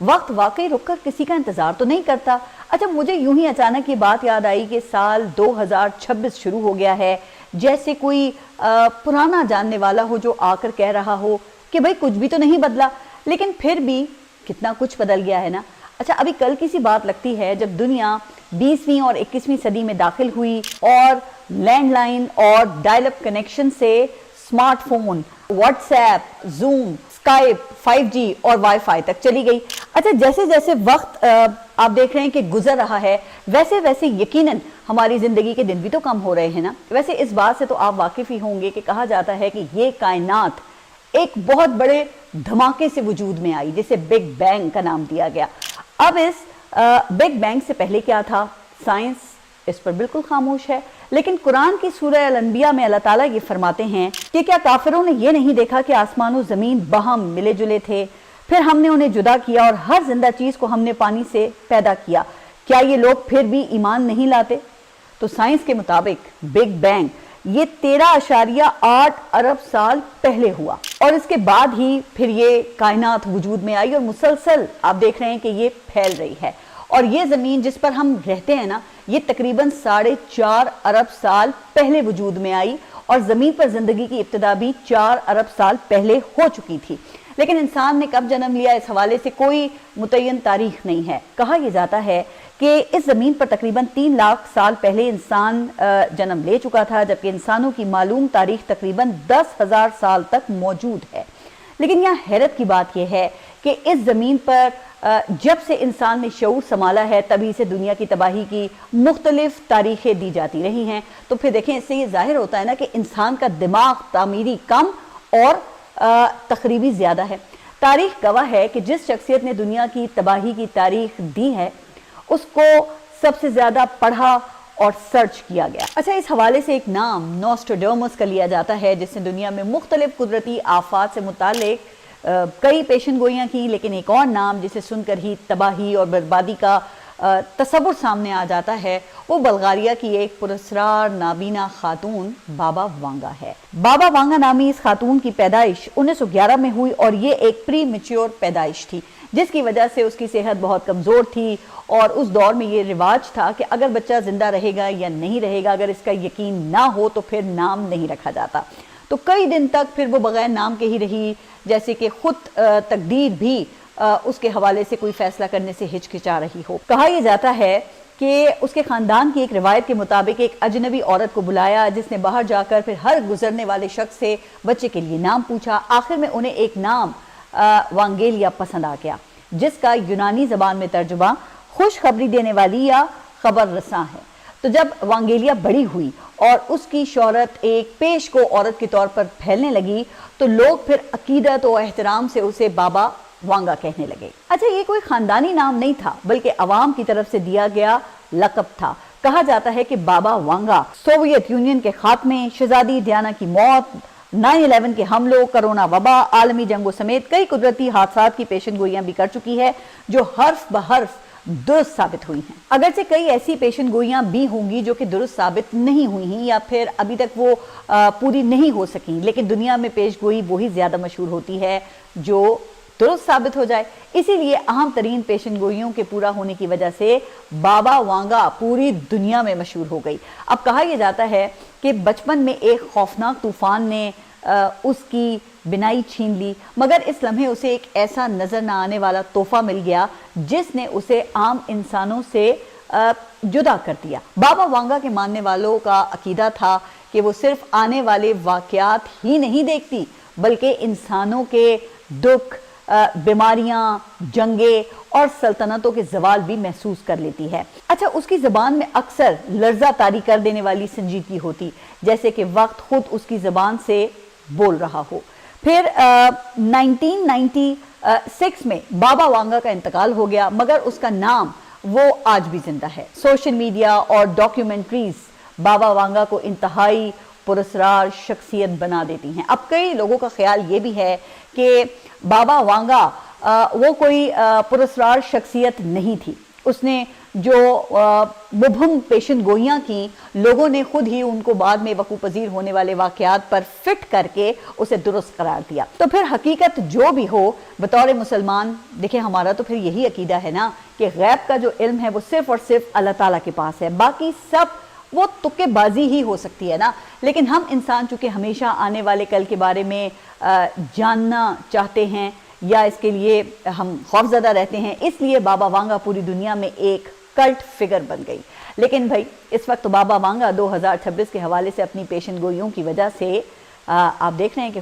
وقت واقعی رک کر کسی کا انتظار تو نہیں کرتا۔ اچھا مجھے یوں ہی اچانک یہ بات یاد آئی کہ سال 2026 شروع ہو گیا ہے، جیسے کوئی پرانا جاننے والا ہو جو آ کر کہہ رہا ہو کہ بھئی کچھ بھی تو نہیں بدلا، لیکن پھر بھی کتنا کچھ بدل گیا ہے نا۔ اچھا ابھی کل کی سی بات لگتی ہے جب دنیا 20ویں اور 21ویں صدی میں داخل ہوئی اور لینڈ لائن اور ڈائل اپ کنیکشن سے smart phone, what's app, zoom, Skype, 5G اور وائی فائی تک چلی گئی۔ اچھا جیسے جیسے وقت آپ دیکھ رہے ہیں کہ گزر رہا ہے، ویسے ویسے یقیناً ہماری زندگی کے دن بھی تو کم ہو رہے ہیں نا۔ ویسے اس بات سے تو آپ واقف ہی ہوں گے کہ کہا جاتا ہے کہ یہ کائنات ایک بہت بڑے دھماکے سے وجود میں آئی جسے بگ بینگ کا نام دیا گیا۔ اب اس بگ بینگ سے پہلے کیا تھا؟ سائنس اس پر بالکل خاموش ہے، لیکن قرآن کی سورہ الانبیاء میں اللہ تعالیٰ یہ فرماتے ہیں کہ کیا کافروں نے یہ نہیں دیکھا کہ آسمان و زمین باہم ملے جلے تھے، پھر ہم نے انہیں جدا کیا اور ہر زندہ چیز کو ہم نے پانی سے پیدا کیا، کیا یہ لوگ پھر بھی ایمان نہیں لاتے؟ تو سائنس کے مطابق بگ بینگ یہ 13.8 ارب سال پہلے ہوا، اور اس کے بعد ہی پھر یہ کائنات وجود میں آئی اور مسلسل آپ دیکھ رہے ہیں کہ یہ پھیل رہی ہے۔ اور یہ زمین جس پر ہم رہتے ہیں نا، یہ تقریباً 4.5 ارب سال پہلے وجود میں آئی، اور زمین پر زندگی کی ابتدا بھی 4 ارب سال پہلے ہو چکی تھی۔ لیکن انسان نے کب جنم لیا اس حوالے سے کوئی متعین تاریخ نہیں ہے۔ کہا یہ جاتا ہے کہ اس زمین پر تقریباً 3 لاکھ سال پہلے انسان جنم لے چکا تھا، جبکہ انسانوں کی معلوم تاریخ تقریباً 10,000 سال تک موجود ہے۔ لیکن یہاں حیرت کی بات یہ ہے کہ اس زمین پر جب سے انسان نے شعور سنبھالا ہے تبھی سے دنیا کی تباہی کی مختلف تاریخیں دی جاتی رہی ہیں۔ تو پھر دیکھیں اس سے یہ ظاہر ہوتا ہے نا کہ انسان کا دماغ تعمیری کم اور تخریبی زیادہ ہے۔ تاریخ گواہ ہے کہ جس شخصیت نے دنیا کی تباہی کی تاریخ دی ہے اس کو سب سے زیادہ پڑھا اور سرچ کیا گیا۔ اچھا اس حوالے سے ایک نام نوسٹراڈامس کا لیا جاتا ہے، جس نے دنیا میں مختلف قدرتی آفات سے متعلق کئی پیشن گوئیاں کی، لیکن ایک اور نام جسے سن کر ہی تباہی اور بربادی کا تصور سامنے آ جاتا ہے وہ بلغاریہ کی ایک پراسرار نابینا خاتون بابا وانگا ہے۔ بابا وانگا نامی اس خاتون کی پیدائش 1911 میں ہوئی، اور یہ ایک پری میچور پیدائش تھی جس کی وجہ سے اس کی صحت بہت کمزور تھی، اور اس دور میں یہ رواج تھا کہ اگر بچہ زندہ رہے گا یا نہیں رہے گا، اگر اس کا یقین نہ ہو تو پھر نام نہیں رکھا جاتا۔ تو کئی دن تک پھر وہ بغیر نام کے ہی رہی، جیسے کہ خود تقدیر بھی اس کے حوالے سے کوئی فیصلہ کرنے سے ہچکچا رہی ہو۔ کہا یہ جاتا ہے کہ اس کے خاندان کی ایک روایت کے مطابق ایک اجنبی عورت کو بلایا جس نے باہر جا کر پھر ہر گزرنے والے شخص سے بچے کے لیے نام پوچھا۔ آخر میں انہیں ایک نام وانگیلیا پسند آ گیا، جس کا یونانی زبان میں ترجمہ خوشخبری دینے والی یا خبر رساں ہے۔ تو جب وانگیلیا بڑی ہوئی اور اس کی شہرت ایک پیش کو عورت کے طور پر پھیلنے لگی تو لوگ پھر عقیدت و احترام سے اسے بابا وانگا کہنے لگے۔ اچھا یہ کوئی خاندانی نام نہیں تھا بلکہ عوام کی طرف سے دیا گیا لقب تھا۔ کہا جاتا ہے کہ بابا وانگا سوویت یونین کے خاتمے، شہزادی ڈیانا کی موت، 9/11 کے حملوں، کرونا وبا، عالمی جنگوں سمیت کئی قدرتی حادثات کی پیشن گوئیاں بھی کر چکی ہے جو حرف بحرف درست ثابت ہوئی ہیں۔ اگرچہ کئی ایسی پیشن گوئیاں بھی ہوں گی جو کہ درست ثابت نہیں ہوئی ہیں یا پھر ابھی تک وہ پوری نہیں ہو سکیں، لیکن دنیا میں پیش گوئی وہی زیادہ مشہور ہوتی ہے جو درست ثابت ہو جائے۔ اسی لیے اہم ترین پیشن گوئیوں کے پورا ہونے کی وجہ سے بابا وانگا پوری دنیا میں مشہور ہو گئی۔ اب کہا یہ جاتا ہے کہ بچپن میں ایک خوفناک طوفان نے اس کی بینائی چھین لی، مگر اس لمحے اسے ایک ایسا نظر نہ آنے والا تحفہ مل گیا جس نے اسے عام انسانوں سے جدا کر دیا۔ بابا وانگا کے ماننے والوں کا عقیدہ تھا کہ وہ صرف آنے والے واقعات ہی نہیں دیکھتی بلکہ انسانوں کے دکھ، بیماریاں، جنگیں اور سلطنتوں کے زوال بھی محسوس کر لیتی ہے۔ اچھا اس کی زبان میں اکثر لرزہ طاری کر دینے والی سنجیدگی ہوتی، جیسے کہ وقت خود اس کی زبان سے بول رہا ہو۔ پھر 1996 میں بابا وانگا کا انتقال ہو گیا، مگر اس کا نام وہ آج بھی زندہ ہے۔ سوشل میڈیا اور ڈاکیومنٹریز بابا وانگا کو انتہائی پراسرار شخصیت بنا دیتی ہیں۔ اب کئی لوگوں کا خیال یہ بھی ہے کہ بابا وانگا وہ کوئی پراسرار شخصیت نہیں تھی، اس نے جو مبہم پیشن گوئیاں کی، لوگوں نے خود ہی ان کو بعد میں وقوع پذیر ہونے والے واقعات پر فٹ کر کے اسے درست قرار دیا۔ تو پھر حقیقت جو بھی ہو، بطور مسلمان دیکھیں ہمارا تو پھر یہی عقیدہ ہے نا کہ غیب کا جو علم ہے وہ صرف اور صرف اللہ تعالیٰ کے پاس ہے، باقی سب وہ تکے بازی ہی ہو سکتی ہے نا۔ لیکن ہم انسان چونکہ ہمیشہ آنے والے کل کے بارے میں جاننا چاہتے ہیں یا اس کے لیے ہم خوفزدہ رہتے ہیں، اس لیے بابا وانگا پوری دنیا میں ایک کلٹ فگر بن گئی۔ لیکن بھائی اس وقت بابا وانگا 2026 کے حوالے سے اپنی پیشن گوئیوں کی وجہ سے آپ دیکھ رہے ہیں کہ